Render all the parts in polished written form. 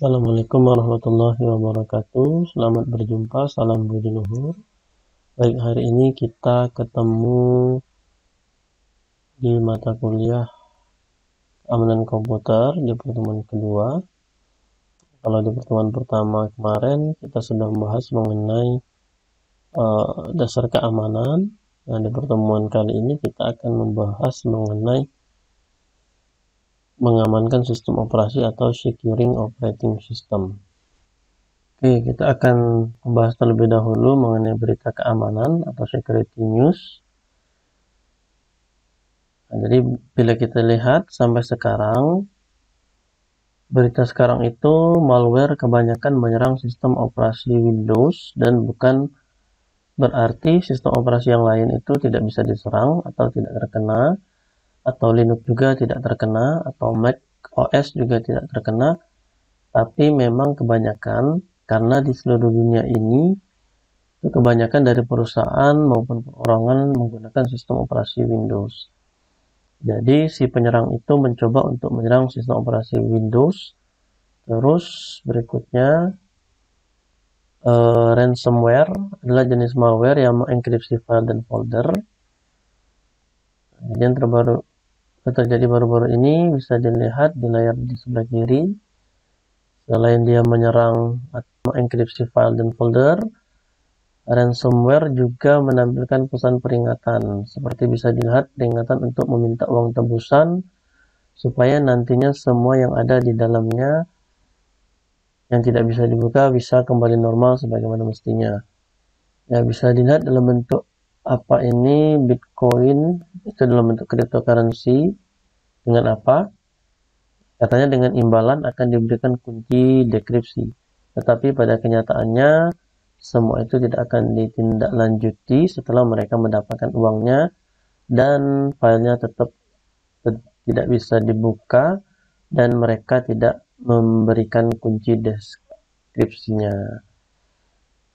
Assalamualaikum warahmatullahi wabarakatuh. Selamat berjumpa, salam budi luhur. Baik, hari ini kita ketemu di mata kuliah keamanan komputer di pertemuan kedua. Kalau di pertemuan pertama kemarin kita sudah membahas mengenai dasar keamanan. Nah, di pertemuan kali ini kita akan membahas mengenai mengamankan sistem operasi atau securing operating system. Oke, kita akan membahas terlebih dahulu mengenai berita keamanan atau security news. Nah, jadi bila kita lihat sampai sekarang, berita sekarang itu malware kebanyakan menyerang sistem operasi Windows dan bukan berarti sistem operasi yang lain itu tidak bisa diserang atau tidak terkena, atau Linux juga tidak terkena, atau Mac OS juga tidak terkena, tapi memang kebanyakan karena di seluruh dunia ini itu kebanyakan dari perusahaan maupun perorangan menggunakan sistem operasi Windows. Jadi si penyerang itu mencoba untuk menyerang sistem operasi Windows. Terus berikutnya ransomware adalah jenis malware yang mengenkripsi file dan folder. Yang terjadi baru-baru ini bisa dilihat di layar di sebelah kiri. Selain dia menyerang atau mengenkripsi file dan folder, ransomware juga menampilkan pesan peringatan, seperti bisa dilihat peringatan untuk meminta uang tebusan supaya nantinya semua yang ada di dalamnya yang tidak bisa dibuka bisa kembali normal sebagaimana mestinya. Ya, bisa dilihat dalam bentuk apa ini Bitcoin, itu dalam bentuk cryptocurrency. Dengan apa? Katanya dengan imbalan akan diberikan kunci dekripsi. Tetapi pada kenyataannya semua itu tidak akan ditindaklanjuti setelah mereka mendapatkan uangnya dan filenya tetap tidak bisa dibuka dan mereka tidak memberikan kunci deskripsinya.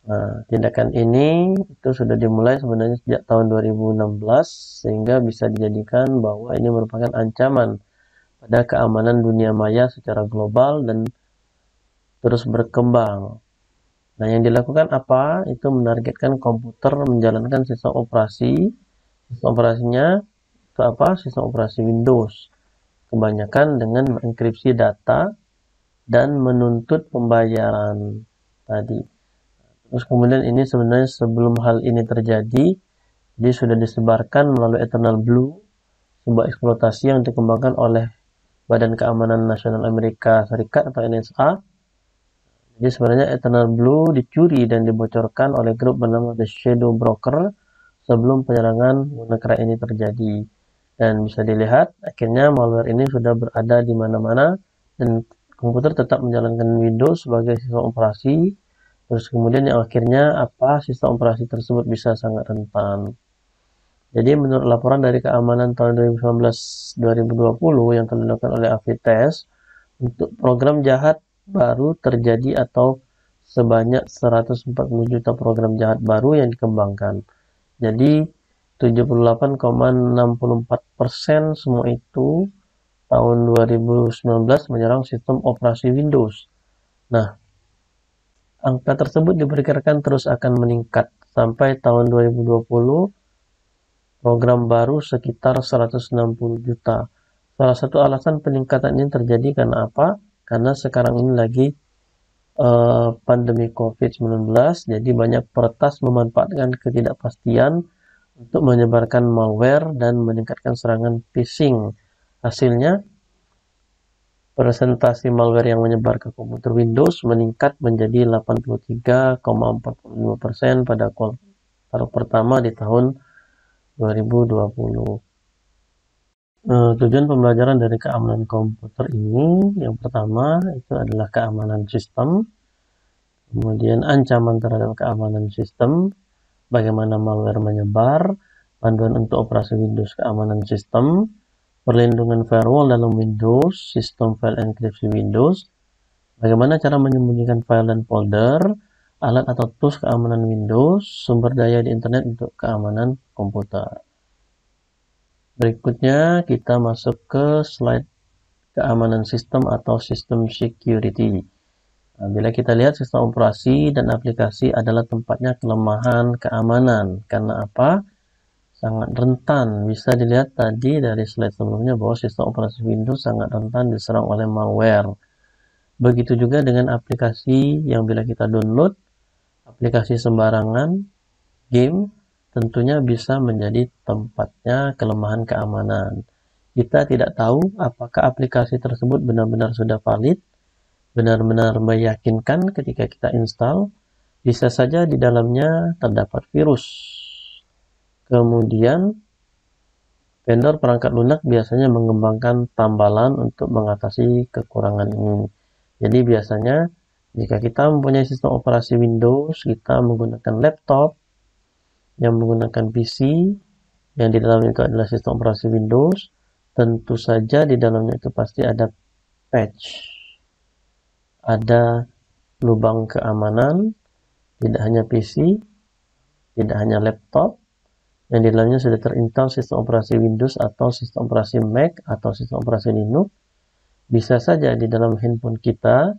Nah, tindakan ini itu sudah dimulai sebenarnya sejak tahun 2016 sehingga bisa dijadikan bahwa ini merupakan ancaman pada keamanan dunia maya secara global dan terus berkembang. Nah, yang dilakukan apa? Itu menargetkan komputer menjalankan sistem operasi. Sistem operasinya itu apa? Sistem operasi Windows. Kebanyakan dengan mengenkripsi data dan menuntut pembayaran tadi. Terus kemudian ini sebenarnya sebelum hal ini terjadi, dia sudah disebarkan melalui Eternal Blue, sebuah eksploitasi yang dikembangkan oleh Badan Keamanan Nasional Amerika Serikat atau NSA. Jadi sebenarnya Eternal Blue dicuri dan dibocorkan oleh grup bernama The Shadow Broker sebelum penyerangan WannaCry ini terjadi. Dan bisa dilihat akhirnya malware ini sudah berada di mana-mana dan komputer tetap menjalankan Windows sebagai sistem operasi. Terus kemudian yang akhirnya sistem operasi tersebut bisa sangat rentan. Jadi menurut laporan dari keamanan tahun 2019-2020 yang telah dilakukan oleh Avites, untuk program jahat baru terjadi atau sebanyak 140 juta program jahat baru yang dikembangkan. Jadi 78,64% semua itu tahun 2019 menyerang sistem operasi Windows. Nah, angka tersebut diperkirakan terus akan meningkat sampai tahun 2020 program baru sekitar 160 juta. Salah satu alasan peningkatan ini terjadi karena apa? Karena sekarang ini lagi pandemi COVID-19, jadi banyak peretas memanfaatkan ketidakpastian untuk menyebarkan malware dan meningkatkan serangan phishing. Hasilnya, presentasi malware yang menyebar ke komputer Windows meningkat menjadi 83,45% pada kuartal pertama di tahun 2020. Tujuan pembelajaran dari keamanan komputer ini yang pertama itu adalah keamanan sistem, kemudian ancaman terhadap keamanan sistem, bagaimana malware menyebar, panduan untuk operasi Windows keamanan sistem, perlindungan firewall dalam Windows, sistem file enkripsi Windows, bagaimana cara menyembunyikan file dan folder, alat atau tools keamanan Windows, sumber daya di internet untuk keamanan komputer. Berikutnya kita masuk ke slide keamanan sistem atau sistem security. Nah, bila kita lihat sistem operasi dan aplikasi adalah tempatnya kelemahan keamanan. Karena apa? Sangat rentan. Bisa dilihat tadi dari slide sebelumnya bahwa sistem operasi Windows sangat rentan diserang oleh malware. Begitu juga dengan aplikasi yang bila kita download, aplikasi sembarangan, game, tentunya bisa menjadi tempatnya kelemahan keamanan. Kita tidak tahu apakah aplikasi tersebut benar-benar sudah valid, benar-benar meyakinkan ketika kita install. Bisa saja di dalamnya terdapat virus. Kemudian, vendor perangkat lunak biasanya mengembangkan tambalan untuk mengatasi kekurangan ini. Jadi biasanya jika kita mempunyai sistem operasi Windows, kita menggunakan laptop yang menggunakan PC yang di dalamnya itu adalah sistem operasi Windows, tentu saja di dalamnya itu pasti ada patch, ada lubang keamanan. Tidak hanya PC, tidak hanya laptop, yang di dalamnya sudah terinstall sistem operasi Windows atau sistem operasi Mac atau sistem operasi Linux. Bisa saja di dalam handphone kita,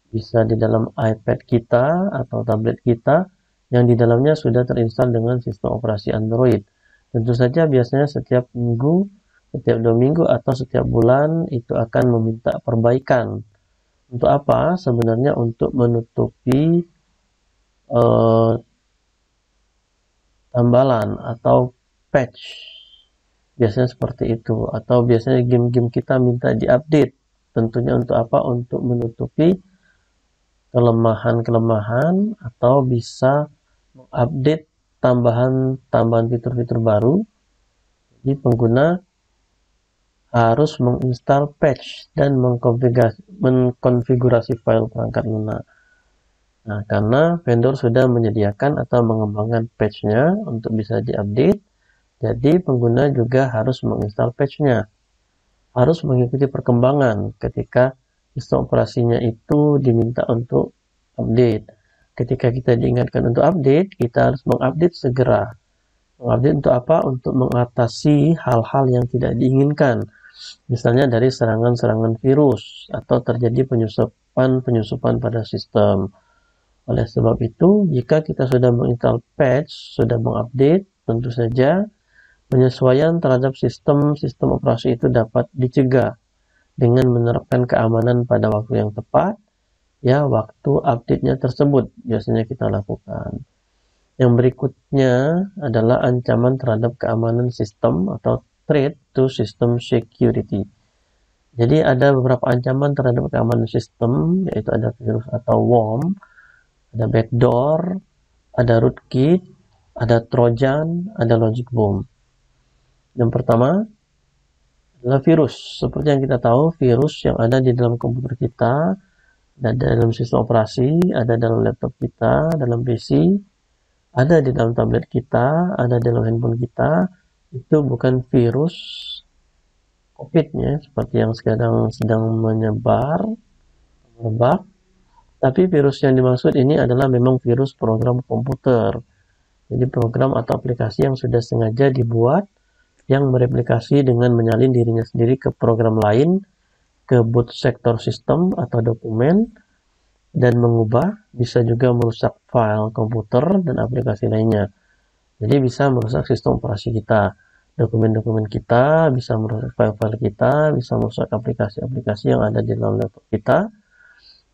bisa di dalam iPad kita atau tablet kita, yang di dalamnya sudah terinstall dengan sistem operasi Android. Tentu saja biasanya setiap minggu, setiap 2 minggu, atau setiap bulan itu akan meminta perbaikan. Untuk apa? Sebenarnya untuk menutupi tambalan atau patch. Biasanya seperti itu. Atau biasanya game-game kita minta diupdate. Tentunya untuk apa? Untuk menutupi kelemahan-kelemahan atau bisa mengupdate tambahan fitur-fitur baru. Jadi pengguna harus menginstal patch dan mengkonfigurasi file perangkat lunak. Nah, karena vendor sudah menyediakan atau mengembangkan patch-nya untuk bisa diupdate, jadi pengguna juga harus menginstal patch-nya. Harus mengikuti perkembangan ketika sistem operasinya itu diminta untuk update. Ketika kita diingatkan untuk update, kita harus mengupdate segera. Mengupdate untuk apa? Untuk mengatasi hal-hal yang tidak diinginkan. Misalnya dari serangan-serangan virus atau terjadi penyusupan pada sistem. Oleh sebab itu, jika kita sudah menginstal patch, sudah mengupdate, tentu saja penyesuaian terhadap sistem operasi itu dapat dicegah dengan menerapkan keamanan pada waktu yang tepat, ya waktu update-nya tersebut biasanya kita lakukan. Yang berikutnya adalah ancaman terhadap keamanan sistem atau threat to system security. Jadi ada beberapa ancaman terhadap keamanan sistem, yaitu ada virus atau worm, ada backdoor, ada rootkit, ada trojan, ada logic bomb. Yang pertama adalah virus. Seperti yang kita tahu, virus yang ada di dalam komputer kita, ada dalam sistem operasi, ada dalam laptop kita, dalam PC, ada di dalam tablet kita, ada dalam handphone kita. Itu bukan virus COVID ya, seperti yang sekarang sedang merebak. Tapi virus yang dimaksud ini adalah memang virus program komputer. Jadi program atau aplikasi yang sudah sengaja dibuat yang mereplikasi dengan menyalin dirinya sendiri ke program lain, ke boot sektor sistem atau dokumen, dan mengubah, bisa juga merusak file komputer dan aplikasi lainnya. Jadi bisa merusak sistem operasi kita, dokumen-dokumen kita, bisa merusak file-file kita, bisa merusak aplikasi-aplikasi yang ada di dalam laptop kita,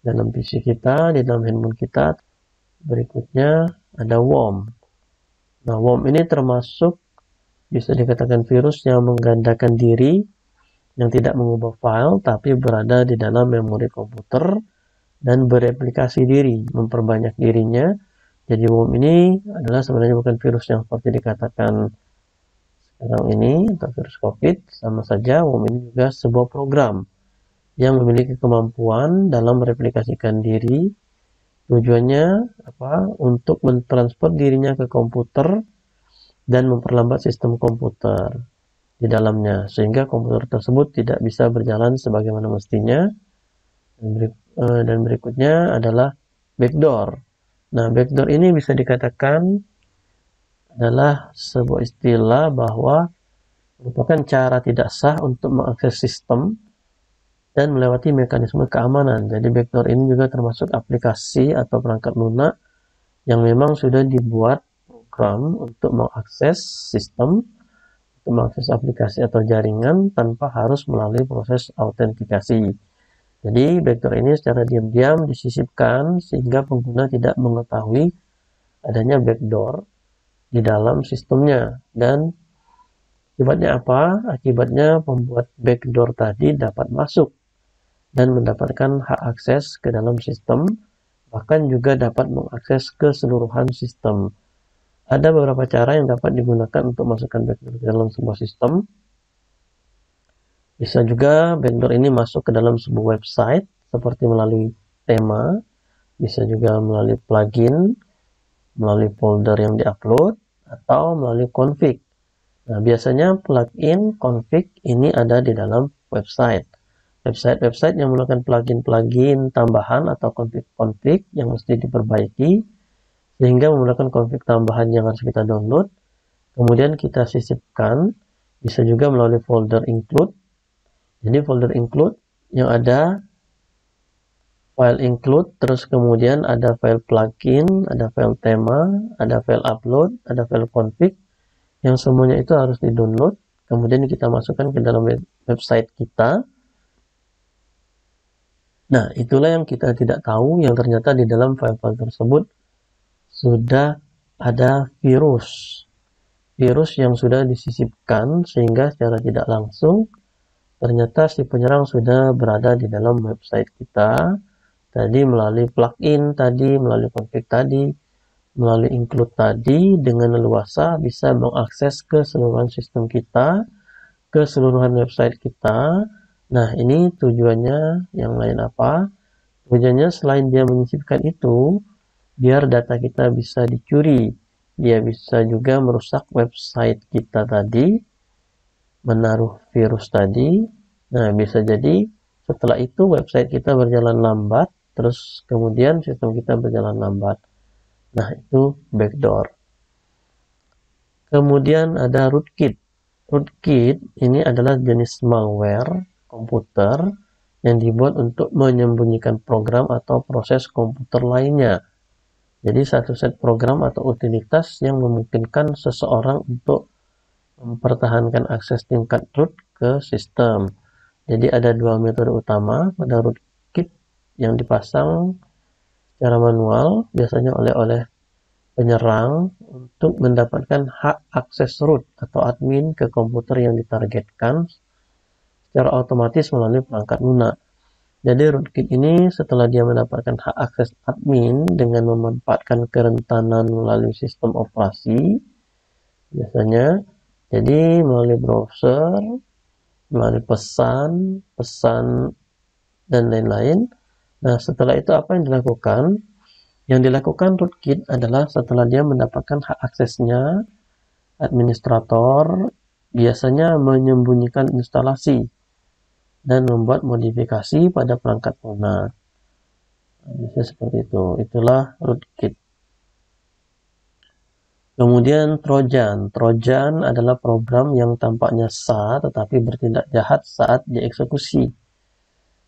dalam PC kita, di dalam handphone kita. Berikutnya ada worm. Nah, worm ini termasuk bisa dikatakan virus yang menggandakan diri, yang tidak mengubah file, tapi berada di dalam memori komputer dan bereplikasi diri, memperbanyak dirinya. Jadi worm ini adalah sebenarnya bukan virus yang seperti dikatakan sekarang ini, atau virus COVID. Sama saja, worm ini juga sebuah program yang memiliki kemampuan dalam mereplikasikan diri. Tujuannya apa? Untuk mentransfer dirinya ke komputer dan memperlambat sistem komputer di dalamnya, sehingga komputer tersebut tidak bisa berjalan sebagaimana mestinya. Dan berikutnya adalah backdoor. Nah, backdoor ini bisa dikatakan adalah sebuah istilah bahwa merupakan cara tidak sah untuk mengakses sistem dan melewati mekanisme keamanan. Jadi backdoor ini juga termasuk aplikasi atau perangkat lunak yang memang sudah dibuat program untuk mengakses sistem, untuk mengakses aplikasi atau jaringan tanpa harus melalui proses autentikasi. Jadi backdoor ini secara diam-diam disisipkan sehingga pengguna tidak mengetahui adanya backdoor di dalam sistemnya. Dan akibatnya apa? Akibatnya pembuat backdoor tadi dapat masuk dan mendapatkan hak akses ke dalam sistem, bahkan juga dapat mengakses keseluruhan sistem. Ada beberapa cara yang dapat digunakan untuk masukkan backdoor ke dalam sebuah sistem. Bisa juga backdoor ini masuk ke dalam sebuah website seperti melalui tema, bisa juga melalui plugin, melalui folder yang diupload, atau melalui config. Nah, biasanya plugin config ini ada di dalam website. Website yang menggunakan plugin-plugin tambahan atau config-config yang mesti diperbaiki, sehingga menggunakan config tambahan yang harus kita download, kemudian kita sisipkan, bisa juga melalui folder include. Jadi folder include yang ada file include, terus kemudian ada file plugin, ada file tema, ada file upload, ada file config, yang semuanya itu harus di-download, kemudian kita masukkan ke dalam website kita. Nah, itulah yang kita tidak tahu, yang ternyata di dalam file-file tersebut sudah ada virus. Virus yang sudah disisipkan sehingga secara tidak langsung ternyata si penyerang sudah berada di dalam website kita. Tadi melalui plugin tadi, melalui config tadi, melalui include tadi, dengan leluasa bisa mengakses keseluruhan sistem kita, keseluruhan website kita. Nah, ini tujuannya yang lain apa? Tujuannya selain dia menyisipkan itu, biar data kita bisa dicuri, dia bisa juga merusak website kita tadi, menaruh virus tadi. Nah, bisa jadi setelah itu website kita berjalan lambat, terus kemudian sistem kita berjalan lambat. Nah, itu backdoor. Kemudian ada rootkit. Rootkit ini adalah jenis malware komputer yang dibuat untuk menyembunyikan program atau proses komputer lainnya. Jadi satu set program atau utilitas yang memungkinkan seseorang untuk mempertahankan akses tingkat root ke sistem. Jadi ada dua metode utama pada rootkit yang dipasang secara manual, biasanya oleh penyerang untuk mendapatkan hak akses root atau admin ke komputer yang ditargetkan secara otomatis melalui perangkat lunak. Jadi rootkit ini setelah dia mendapatkan hak akses admin dengan memanfaatkan kerentanan melalui sistem operasi, biasanya jadi melalui browser, melalui pesan dan lain-lain. Nah, setelah itu apa yang dilakukan? Yang dilakukan rootkit adalah setelah dia mendapatkan hak aksesnya, administrator biasanya menyembunyikan instalasi dan membuat modifikasi pada perangkat lunak. Bisa seperti itu. Itulah rootkit. Kemudian Trojan. Trojan adalah program yang tampaknya sah tetapi bertindak jahat saat dieksekusi.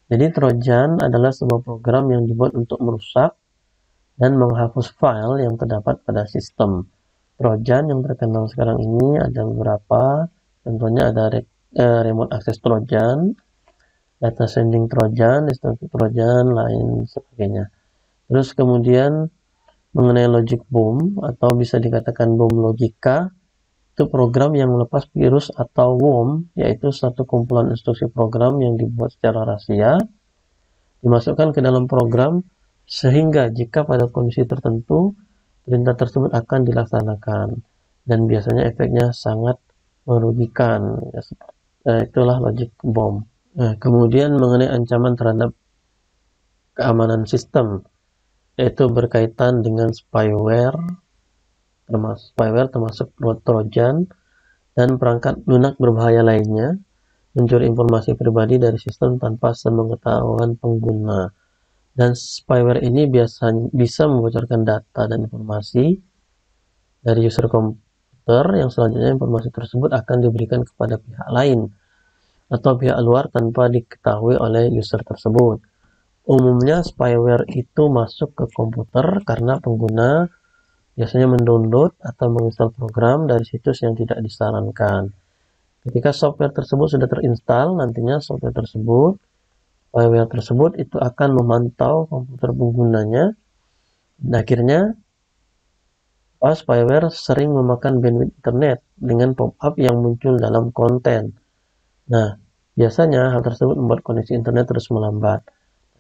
Jadi Trojan adalah sebuah program yang dibuat untuk merusak dan menghapus file yang terdapat pada sistem. Trojan yang terkenal sekarang ini ada beberapa, contohnya ada remote access Trojan, data sending Trojan, destructive Trojan, lain sebagainya. Terus kemudian mengenai logic bomb atau bisa dikatakan bom logika, itu program yang melepas virus atau worm, yaitu satu kumpulan instruksi program yang dibuat secara rahasia, dimasukkan ke dalam program sehingga jika pada kondisi tertentu perintah tersebut akan dilaksanakan dan biasanya efeknya sangat merugikan. Itulah logic bomb. Nah, kemudian mengenai ancaman terhadap keamanan sistem, yaitu berkaitan dengan spyware termasuk Trojan dan perangkat lunak berbahaya lainnya, mencuri informasi pribadi dari sistem tanpa sepengetahuan pengguna. Dan spyware ini biasanya bisa membocorkan data dan informasi dari user komputer yang selanjutnya informasi tersebut akan diberikan kepada pihak lain atau pihak luar tanpa diketahui oleh user tersebut. Umumnya spyware itu masuk ke komputer karena pengguna biasanya mendownload atau menginstal program dari situs yang tidak disarankan. Ketika software tersebut sudah terinstall, nantinya spyware tersebut itu akan memantau komputer penggunanya. Dan akhirnya, spyware sering memakan bandwidth internet dengan pop-up yang muncul dalam konten. Nah, biasanya hal tersebut membuat koneksi internet terus melambat.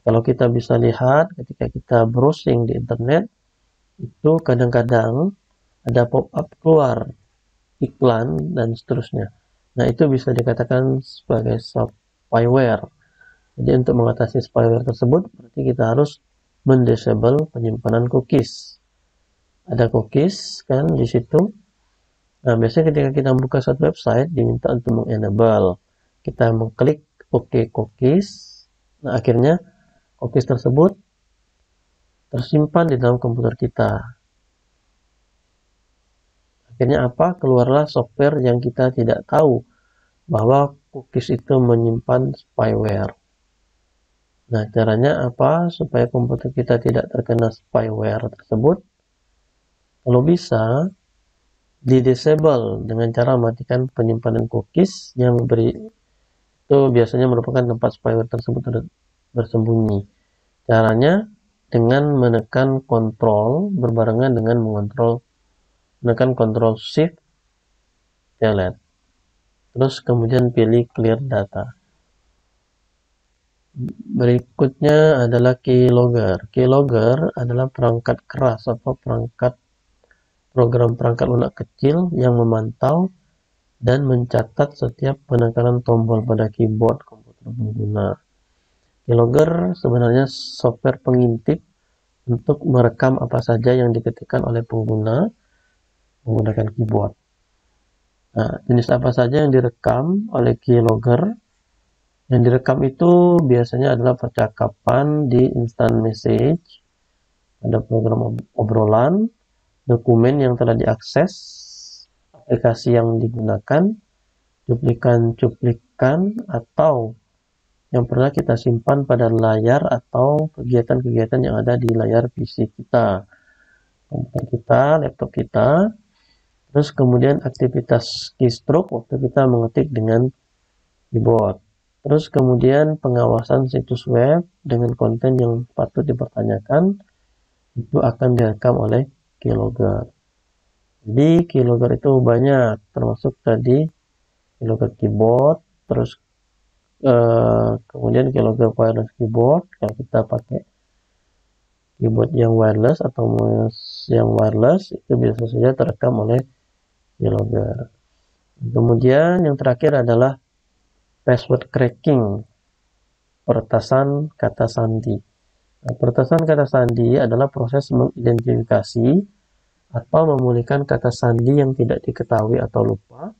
Kalau kita bisa lihat ketika kita browsing di internet, itu kadang-kadang ada pop-up keluar, iklan, dan seterusnya. Nah, itu bisa dikatakan sebagai spyware. Jadi untuk mengatasi spyware tersebut, berarti kita harus mendisable penyimpanan cookies. Ada cookies kan di situ. Nah, biasanya ketika kita buka suatu website, diminta untuk mengenable. Kita mengklik OK cookies. Nah, akhirnya cookies tersebut tersimpan di dalam komputer kita. Akhirnya apa? Keluarlah software yang kita tidak tahu bahwa cookies itu menyimpan spyware. Nah, caranya apa supaya komputer kita tidak terkena spyware tersebut? Kalau bisa, di-disable dengan cara mematikan penyimpanan cookies yang itu biasanya merupakan tempat spyware tersebut bersembunyi. Caranya dengan menekan kontrol berbarengan dengan menekan kontrol shift delete. Terus kemudian pilih clear data. Berikutnya adalah keylogger. Keylogger adalah perangkat keras atau program perangkat lunak kecil yang memantau dan mencatat setiap penekanan tombol pada keyboard komputer pengguna. Keylogger sebenarnya software pengintip untuk merekam apa saja yang diketikkan oleh pengguna menggunakan keyboard. Nah, jenis apa saja yang direkam oleh keylogger? Yang direkam itu biasanya adalah percakapan di instant message, ada program obrolan, dokumen yang telah diakses, aplikasi yang digunakan, cuplikan-cuplikan, atau yang pernah kita simpan pada layar atau kegiatan-kegiatan yang ada di layar PC kita, komputer kita, laptop kita. Terus kemudian aktivitas keystroke waktu kita mengetik dengan keyboard. Terus kemudian pengawasan situs web dengan konten yang patut dipertanyakan itu akan direkam oleh keylogger. Jadi keylogger itu banyak, termasuk tadi keylogger keyboard, terus kemudian keylogger wireless keyboard. Kalau kita pakai keyboard yang wireless atau mouse yang wireless itu biasa saja terekam oleh keylogger. Kemudian yang terakhir adalah password cracking, peretasan kata sandi. Nah, peretasan kata sandi adalah proses mengidentifikasi atau memulihkan kata sandi yang tidak diketahui atau lupa.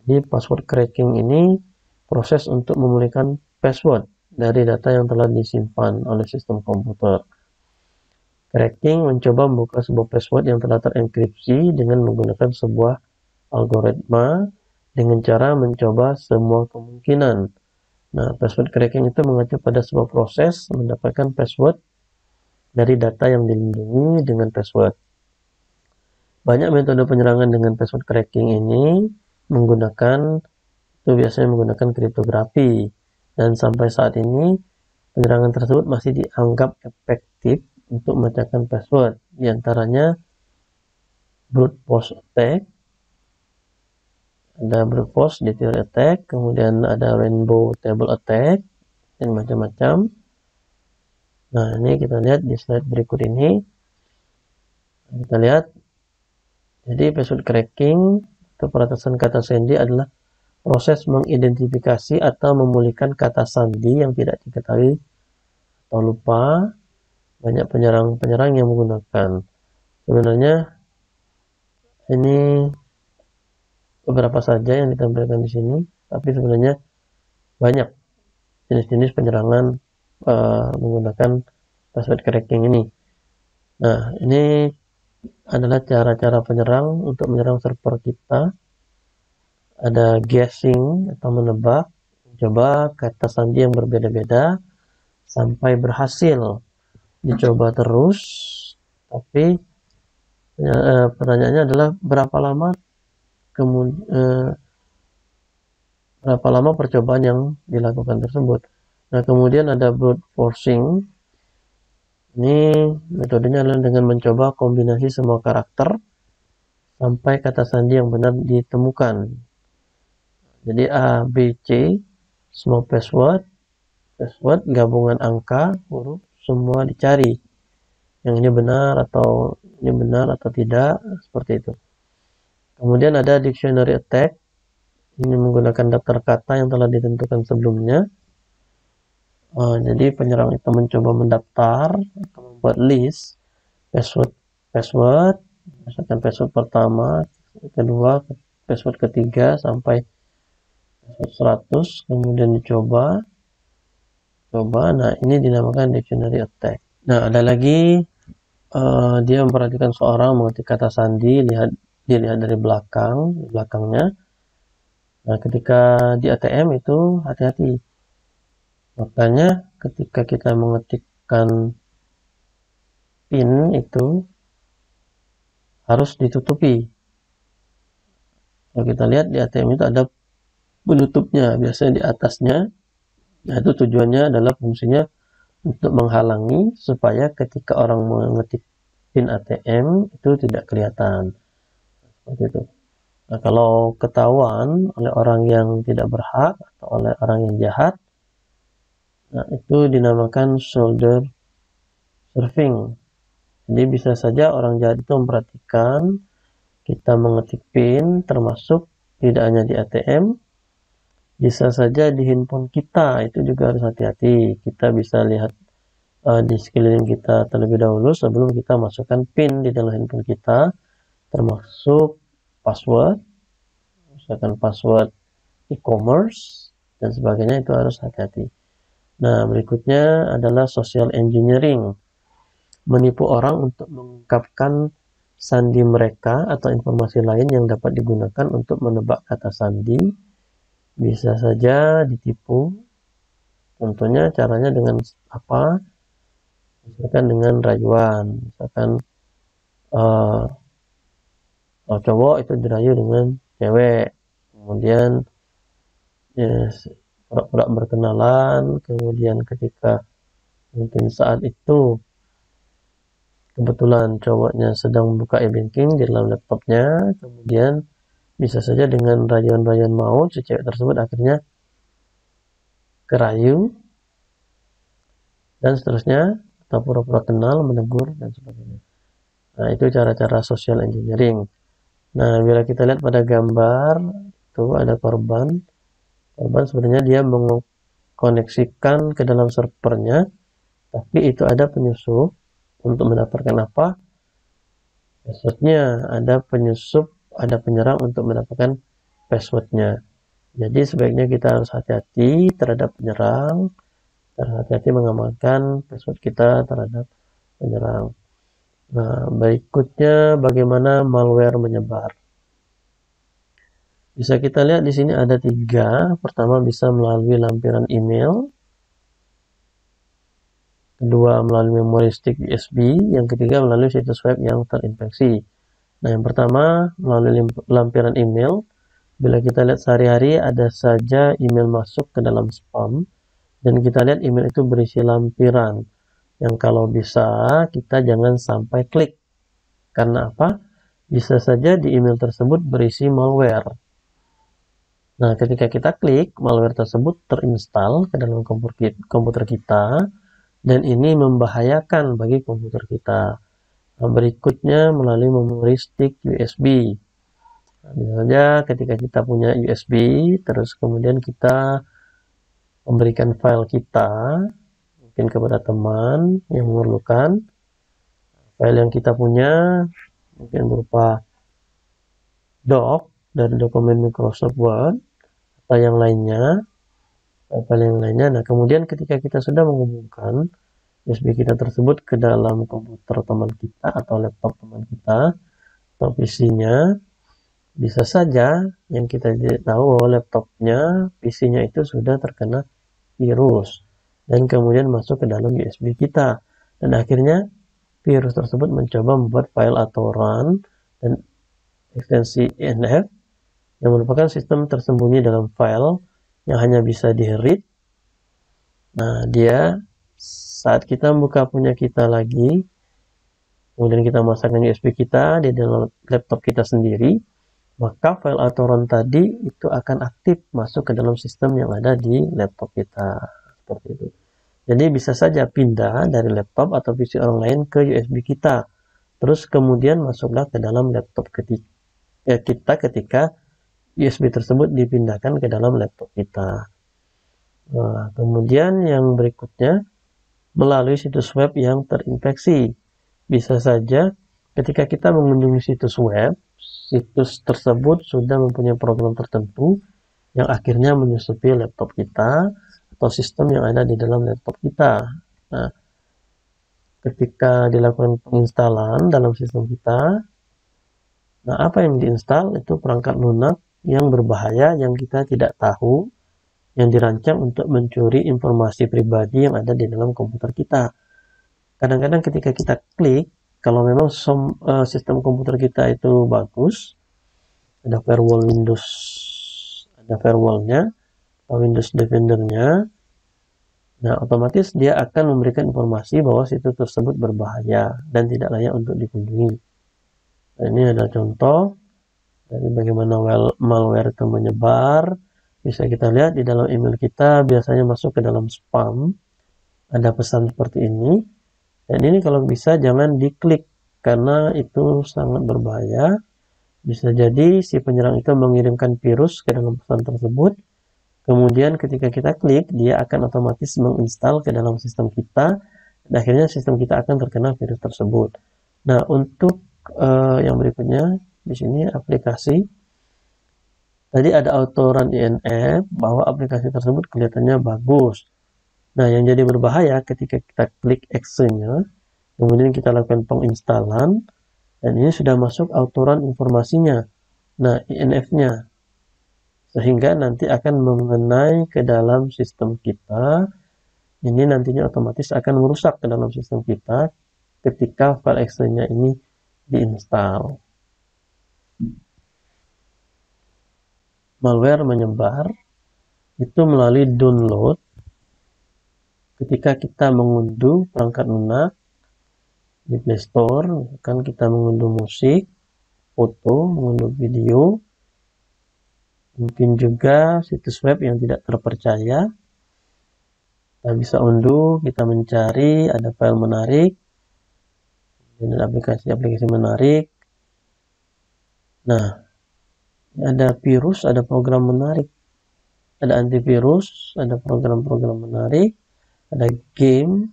Jadi password cracking ini proses untuk memulihkan password dari data yang telah disimpan oleh sistem komputer. Cracking mencoba membuka sebuah password yang telah terenkripsi dengan menggunakan sebuah algoritma dengan cara mencoba semua kemungkinan. Nah, password cracking itu mengacu pada sebuah proses mendapatkan password dari data yang dilindungi dengan password. Banyak metode penyerangan dengan password cracking ini biasanya menggunakan kriptografi, dan sampai saat ini penyerangan tersebut masih dianggap efektif untuk memecahkan password. Di antaranya brute force attack, ada brute force detail attack, kemudian ada rainbow table attack, dan macam-macam. Nah, ini kita lihat di slide berikut ini. Kita lihat, jadi password cracking atau peretasan kata sandi adalah proses mengidentifikasi atau memulihkan kata sandi yang tidak diketahui atau lupa. Banyak penyerang yang menggunakan. Sebenarnya ini beberapa saja yang ditampilkan di sini, tapi sebenarnya banyak jenis-jenis penyerangan menggunakan password cracking ini. Nah, ini adalah cara-cara penyerang untuk menyerang server kita. Ada guessing atau menebak coba kata sandi yang berbeda-beda sampai berhasil. Dicoba terus, tapi pertanyaannya adalah berapa lama percobaan yang dilakukan tersebut. Nah, kemudian ada brute forcing. Ini metodenya adalah dengan mencoba kombinasi semua karakter sampai kata sandi yang benar ditemukan. Jadi A, B, C, semua password gabungan angka, huruf, semua dicari. Yang ini benar atau tidak, seperti itu. Kemudian ada dictionary attack. Ini menggunakan daftar kata yang telah ditentukan sebelumnya. Jadi penyerang itu mencoba mendaftar atau membuat list password, misalkan password pertama, kedua, password ketiga sampai password 100, kemudian dicoba. Nah, ini dinamakan dictionary attack. Nah, ada lagi dia memperhatikan seorang mengetik kata sandi, dilihat dari belakangnya. Nah, ketika di ATM itu hati-hati. Makanya ketika kita mengetikkan PIN itu harus ditutupi. Kalau kita lihat di ATM itu ada penutupnya, biasanya di atasnya. Nah, itu tujuannya adalah fungsinya untuk menghalangi supaya ketika orang mengetik PIN ATM itu tidak kelihatan. Seperti itu. Nah, kalau ketahuan oleh orang yang tidak berhak atau oleh orang yang jahat, nah, itu dinamakan shoulder surfing. Jadi bisa saja orang jahat itu memperhatikan kita mengetik PIN, termasuk tidak hanya di ATM, bisa saja di handphone kita, itu juga harus hati-hati. Kita bisa lihat di sekeliling kita terlebih dahulu sebelum kita masukkan PIN di dalam handphone kita, termasuk password, misalkan password e-commerce dan sebagainya, itu harus hati-hati. Nah, berikutnya adalah social engineering. Menipu orang untuk mengungkapkan sandi mereka atau informasi lain yang dapat digunakan untuk menebak kata sandi. Bisa saja ditipu. Tentunya caranya dengan apa? Misalkan dengan rayuan. Misalkan cowok itu dirayu dengan cewek. Kemudian pura-pura berkenalan, kemudian ketika mungkin saat itu kebetulan cowoknya sedang membuka e-banking di dalam laptopnya, kemudian bisa saja dengan rayuan-rayuan maut si cewek tersebut akhirnya kerayu dan seterusnya, atau pura-pura kenal, menegur dan sebagainya. Nah, itu cara-cara social engineering. Nah, bila kita lihat pada gambar itu ada korban sebenarnya dia mengkoneksikan ke dalam servernya, tapi itu ada penyusup untuk mendapatkan apa? Passwordnya. Ada penyusup, ada penyerang untuk mendapatkan passwordnya. Jadi sebaiknya kita harus hati-hati terhadap penyerang, hati-hati mengamankan password kita terhadap penyerang. Nah, berikutnya bagaimana malware menyebar. Bisa kita lihat di sini ada 3. Pertama bisa melalui lampiran email, kedua melalui memori stick USB, yang ketiga melalui situs web yang terinfeksi. Nah, yang pertama melalui lampiran email. Bila kita lihat sehari-hari ada saja email masuk ke dalam spam, dan kita lihat email itu berisi lampiran yang kalau bisa kita jangan sampai klik. Karena apa? Bisa saja di email tersebut berisi malware. Nah, ketika kita klik, malware tersebut terinstall ke dalam komputer kita, dan ini membahayakan bagi komputer kita. Nah, berikutnya melalui memori stick USB. Nah, misalnya ketika kita punya USB, terus kemudian kita memberikan file kita, mungkin kepada teman yang memerlukan, file yang kita punya mungkin berupa doc dari dokumen Microsoft Word, atau yang lainnya, file yang lainnya. Nah, kemudian ketika kita sudah menghubungkan USB kita tersebut ke dalam komputer teman kita atau laptop teman kita atau PC-nya, Bisa saja yang kita tahu bahwa laptopnya, PC-nya itu sudah terkena virus dan kemudian masuk ke dalam USB kita, dan akhirnya virus tersebut mencoba membuat file atau run dan ekstensi INF yang merupakan sistem tersembunyi dalam file yang hanya bisa di-read. Nah, dia saat kita buka punya kita lagi, kemudian kita masukkan USB kita di dalam laptop kita sendiri, maka file atau ROM tadi itu akan aktif masuk ke dalam sistem yang ada di laptop kita. Seperti itu. Jadi bisa saja pindah dari laptop atau PC orang lain ke USB kita. Terus kemudian masuklah ke dalam laptop kita ketika USB tersebut dipindahkan ke dalam laptop kita. Nah, kemudian yang berikutnya, melalui situs web yang terinfeksi. Bisa saja ketika kita mengunjungi situs web, situs tersebut sudah mempunyai program tertentu yang akhirnya menyusupi laptop kita atau sistem yang ada di dalam laptop kita. Nah, ketika dilakukan penginstalan dalam sistem kita, nah apa yang diinstal itu perangkat lunak yang berbahaya yang kita tidak tahu, yang dirancang untuk mencuri informasi pribadi yang ada di dalam komputer kita. Kadang-kadang ketika kita klik, kalau memang sistem komputer kita itu bagus, ada firewall Windows, ada firewallnya, atau Windows Defender-nya, nah otomatis dia akan memberikan informasi bahwa situs tersebut berbahaya dan tidak layak untuk dikunjungi. Nah, ini ada contoh dari bagaimana malware itu menyebar. Bisa kita lihat di dalam email kita biasanya masuk ke dalam spam, ada pesan seperti ini. Dan ini kalau bisa jangan diklik karena itu sangat berbahaya. Bisa jadi si penyerang itu mengirimkan virus ke dalam pesan tersebut. Kemudian ketika kita klik, dia akan otomatis menginstal ke dalam sistem kita. Dan akhirnya sistem kita akan terkena virus tersebut. Nah, untuk yang berikutnya, di sini aplikasi. Tadi ada auto run INF bahwa aplikasi tersebut kelihatannya bagus. Nah, yang jadi berbahaya ketika kita klik actionnya, kemudian kita lakukan penginstalan, dan ini sudah masuk auto run informasinya, nah INF-nya, sehingga nanti akan mengenai ke dalam sistem kita. Ini nantinya otomatis akan merusak ke dalam sistem kita ketika file actionnya ini diinstal. Malware menyebar itu melalui download. Ketika kita mengunduh perangkat lunak di Play Store, kan kita mengunduh musik, foto, mengunduh video, mungkin juga situs web yang tidak terpercaya. Kita bisa unduh, kita mencari, ada file menarik, dan aplikasi-aplikasi menarik. Nah, ada virus, ada program menarik, ada antivirus, ada program-program menarik, ada game,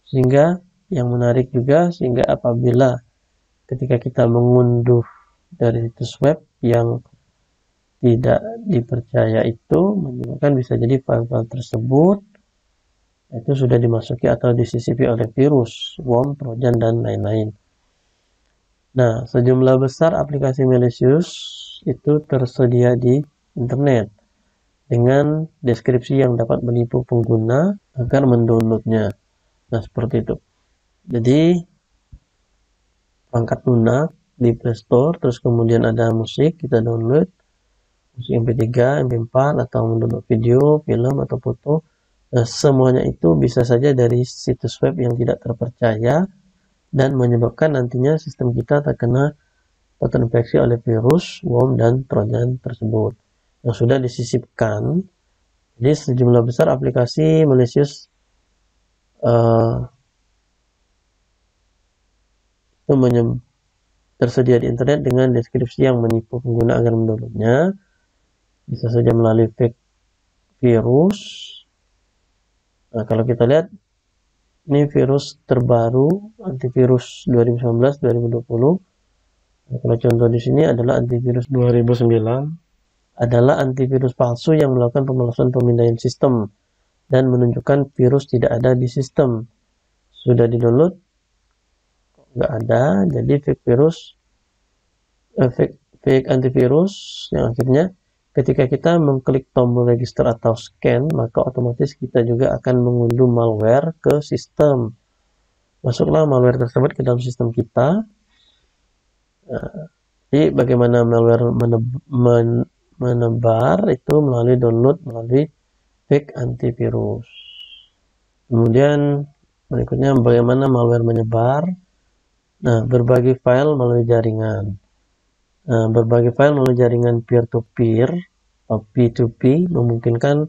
sehingga yang menarik juga, sehingga apabila ketika kita mengunduh dari situs web yang tidak dipercaya itu, menyebabkan bisa jadi file-file tersebut itu sudah dimasuki atau disisipi oleh virus, worm, trojan, dan lain-lain. Nah, sejumlah besar aplikasi malicious itu tersedia di internet dengan deskripsi yang dapat menipu pengguna agar mendownloadnya. Nah, seperti itu. Jadi, perangkat lunak di Play Store, terus kemudian ada musik, kita download musik MP3, MP4, atau mendownload video, film, atau foto. Nah, semuanya itu bisa saja dari situs web yang tidak terpercaya dan menyebabkan nantinya sistem kita terkena atau terinfeksi oleh virus, worm, dan trojan tersebut yang sudah disisipkan. Jadi sejumlah besar aplikasi malicious itu tersedia di internet dengan deskripsi yang menipu pengguna agar mendownloadnya. Bisa saja melalui fake virus. Nah, kalau kita lihat ini virus terbaru antivirus 2019-2020. Nah, kalau contoh di sini adalah antivirus 2009, adalah antivirus palsu yang melakukan pemalasan pemindaian sistem dan menunjukkan virus tidak ada di sistem. Sudah di-download, nggak ada, jadi fake fake antivirus yang akhirnya ketika kita mengklik tombol register atau scan, maka otomatis kita juga akan mengunduh malware ke sistem. Masuklah malware tersebut ke dalam sistem kita. Jadi bagaimana malware menebar itu melalui download melalui fake antivirus. Kemudian berikutnya bagaimana malware menyebar. Nah, berbagi file melalui jaringan. Berbagi file melalui jaringan peer-to-peer atau P2P memungkinkan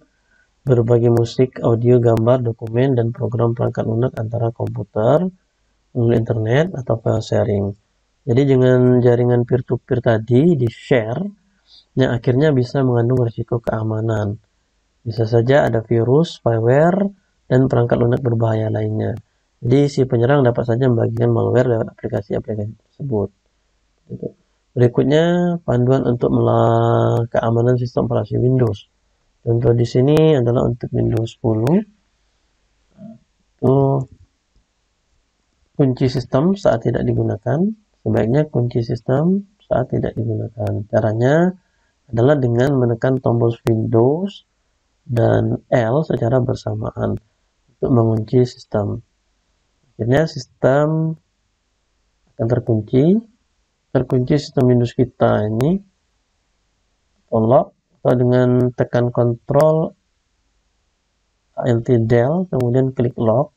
berbagi musik, audio, gambar, dokumen, dan program perangkat lunak antara komputer, melalui internet, atau file sharing. Jadi dengan jaringan peer-to-peer tadi di-share, yang akhirnya bisa mengandung risiko keamanan. Bisa saja ada virus, spyware, dan perangkat lunak berbahaya lainnya. Jadi si penyerang dapat saja membagikan malware lewat aplikasi-aplikasi tersebut. Berikutnya, panduan untuk keamanan sistem operasi Windows. Contoh di sini adalah untuk Windows 10. Kunci sistem saat tidak digunakan. Sebaiknya kunci sistem saat tidak digunakan. Caranya adalah dengan menekan tombol Windows dan L secara bersamaan untuk mengunci sistem. Akhirnya sistem akan terkunci sistem Windows kita ini lock, atau dengan tekan Ctrl Alt Del kemudian klik lock,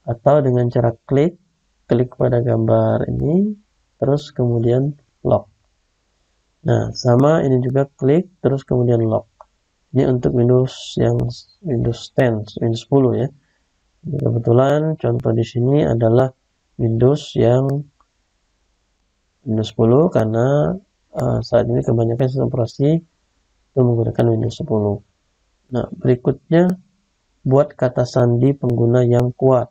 atau dengan cara klik pada gambar ini terus kemudian lock. Nah, sama ini juga klik terus kemudian lock. Ini untuk Windows yang Windows 10, Windows 10 ya. Jadi kebetulan contoh di sini adalah Windows yang Windows 10 karena saat ini kebanyakan sistem operasi itu menggunakan Windows 10. Nah, berikutnya buat kata sandi pengguna yang kuat.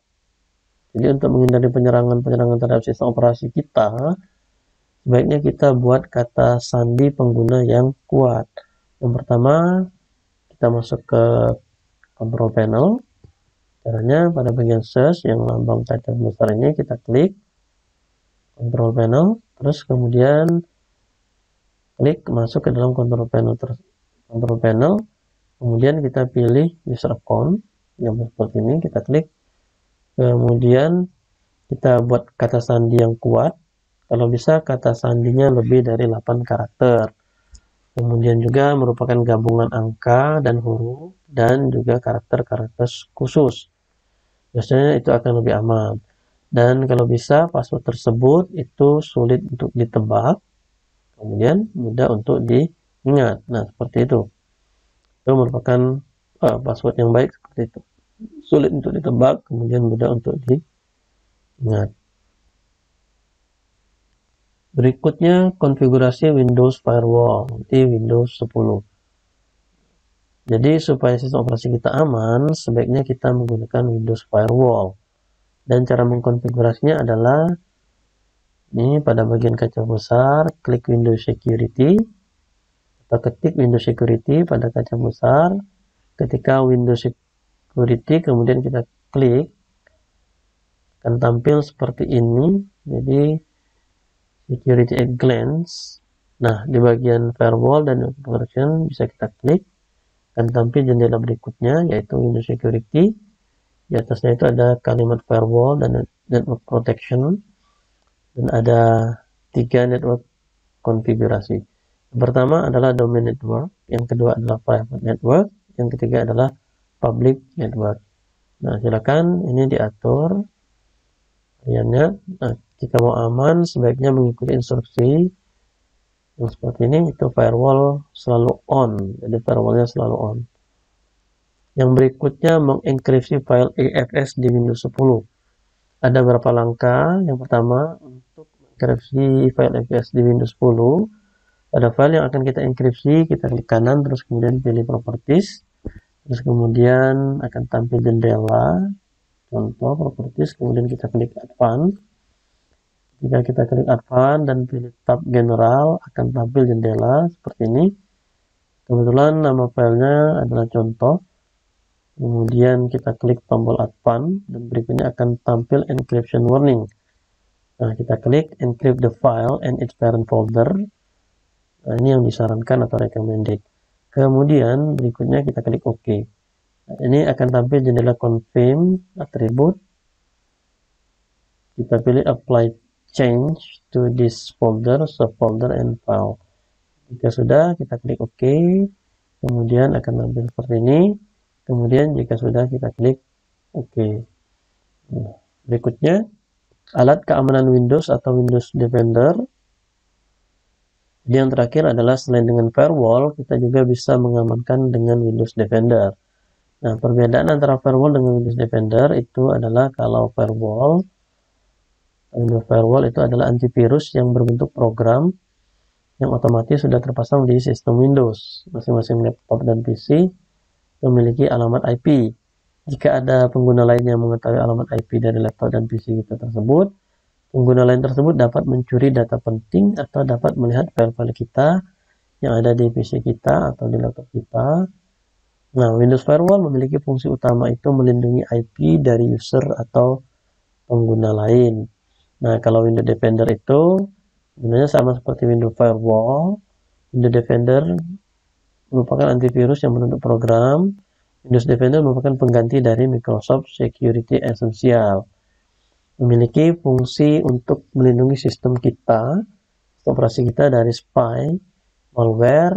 Jadi untuk menghindari penyerangan terhadap sistem operasi kita, sebaiknya kita buat kata sandi pengguna yang kuat. Yang pertama, kita masuk ke control panel. Caranya pada bagian search yang lambang kaca besar ini kita klik control panel, terus kemudian klik masuk ke dalam control panel. Kemudian kita pilih user account yang seperti ini, kita klik. Kemudian kita buat kata sandi yang kuat. Kalau bisa kata sandinya lebih dari 8 karakter. Kemudian juga merupakan gabungan angka dan huruf dan juga karakter-karakter khusus. Biasanya itu akan lebih aman. Dan kalau bisa password tersebut itu sulit untuk ditebak. Kemudian mudah untuk diingat. Nah, seperti itu. Itu merupakan password yang baik seperti itu. Sulit untuk ditebak, kemudian mudah untuk diingat. Berikutnya konfigurasi Windows Firewall di Windows 10. Jadi supaya sistem operasi kita aman, sebaiknya kita menggunakan Windows Firewall. Dan cara mengkonfigurasinya adalah ini pada bagian kaca besar, klik Windows Security atau ketik Windows Security pada kaca besar. Ketika Windows Security kemudian kita klik, akan tampil seperti ini. Jadi Security at glance. Nah, di bagian firewall dan version bisa kita klik, akan tampil jendela berikutnya yaitu Windows Security. Di atasnya itu ada kalimat firewall dan network protection, dan ada 3 network konfigurasi. Yang pertama adalah domain network, yang kedua adalah private network, yang ketiga adalah public network. Nah, silakan ini diatur variannya. Nah, jika mau aman sebaiknya mengikuti instruksi yang seperti ini, itu firewall selalu on, jadi firewallnya selalu on. Yang berikutnya mengenkripsi file EFS di Windows 10. Ada beberapa langkah. Yang pertama, untuk mengenkripsi file EFS di Windows 10, pada file yang akan kita enkripsi, kita klik kanan, terus kemudian pilih properties, terus kemudian akan tampil jendela, contoh properties, kemudian kita klik advance. Jika kita klik advance dan pilih tab general, akan tampil jendela seperti ini. Kebetulan nama filenya adalah contoh. Kemudian kita klik tombol advance dan berikutnya akan tampil encryption warning. Nah, kita klik encrypt the file and its parent folder. Nah, ini yang disarankan atau recommended. Kemudian berikutnya kita klik OK. Nah, ini akan tampil jendela confirm atribut. Kita pilih apply change to this folder, subfolder, and file. Jika sudah, kita klik OK. Kemudian akan tampil seperti ini. Kemudian jika sudah, kita klik OK. Nah, berikutnya, alat keamanan Windows atau Windows Defender. Jadi yang terakhir adalah selain dengan firewall, kita juga bisa mengamankan dengan Windows Defender. Nah, perbedaan antara firewall dengan Windows Defender itu adalah kalau Windows Firewall itu adalah antivirus yang berbentuk program yang otomatis sudah terpasang di sistem Windows. Masing-masing laptop dan PC memiliki alamat IP. Jika ada pengguna lain yang mengetahui alamat IP dari laptop dan PC kita tersebut, pengguna lain tersebut dapat mencuri data penting atau dapat melihat file-file kita yang ada di PC kita atau di laptop kita. Nah, Windows Firewall memiliki fungsi utama itu melindungi IP dari user atau pengguna lain. Nah, kalau Windows Defender itu sebenarnya sama seperti Windows Firewall. Windows Defender merupakan antivirus yang bentuk program. Windows Defender merupakan pengganti dari Microsoft Security Essential. Memiliki fungsi untuk melindungi sistem kita, operasi kita dari spy, malware,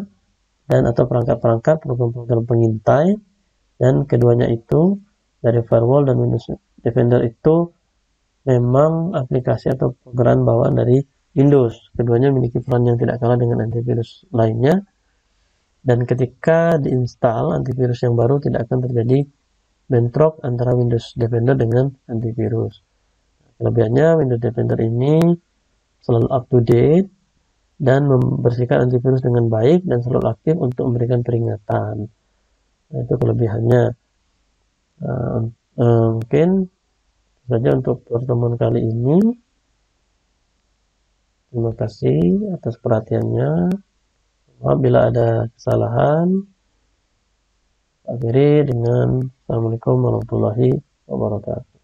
dan atau perangkat-perangkat program-program pengintai. Dan keduanya itu dari firewall dan Windows Defender itu memang aplikasi atau program bawaan dari Windows. Keduanya memiliki peran yang tidak kalah dengan antivirus lainnya. Dan ketika diinstal antivirus yang baru tidak akan terjadi bentrok antara Windows Defender dengan antivirus. Kelebihannya Windows Defender ini selalu up to date dan membersihkan antivirus dengan baik dan selalu aktif untuk memberikan peringatan. Nah, itu kelebihannya. Mungkin saja untuk pertemuan kali ini. Terima kasih atas perhatiannya. Maaf bila ada kesalahan. Akhiri dengan Assalamualaikum warahmatullahi wabarakatuh.